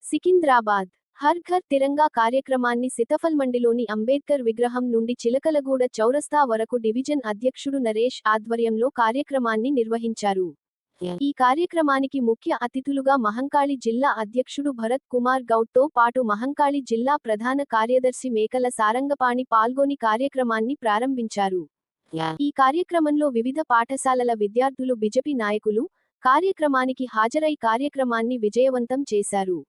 సికింద్రాబాద్ హర్ ఘర్ తిరంగా కార్యక్రమాన్ని సితఫల్మండిలోని అంబేద్కర్ విగ్రహం నుండి చిలకలగూడ చౌరస్తా వరకు డివిజన్ అధ్యక్షుడు నరేష్ ఆధ్వర్యంలో కార్యక్రమాన్ని నిర్వహించారు. ఈ కార్యక్రమానికి ముఖ్య అతిథులుగా మహంకాళి జిల్లా అధ్యక్షుడు భరత్ కుమార్ గౌడ్తో పాటు మహంకాళి జిల్లా ప్రధాన కార్యదర్శి మేకల సారంగపాణి పాల్గొని కార్యక్రమాన్ని ప్రారంభించారు. ఈ కార్యక్రమంలో వివిధ పాఠశాలల విద్యార్థులు బిజెపి నాయకులు కార్యక్రమానికి హాజరై కార్యక్రమాన్ని విజయవంతం చేశారు.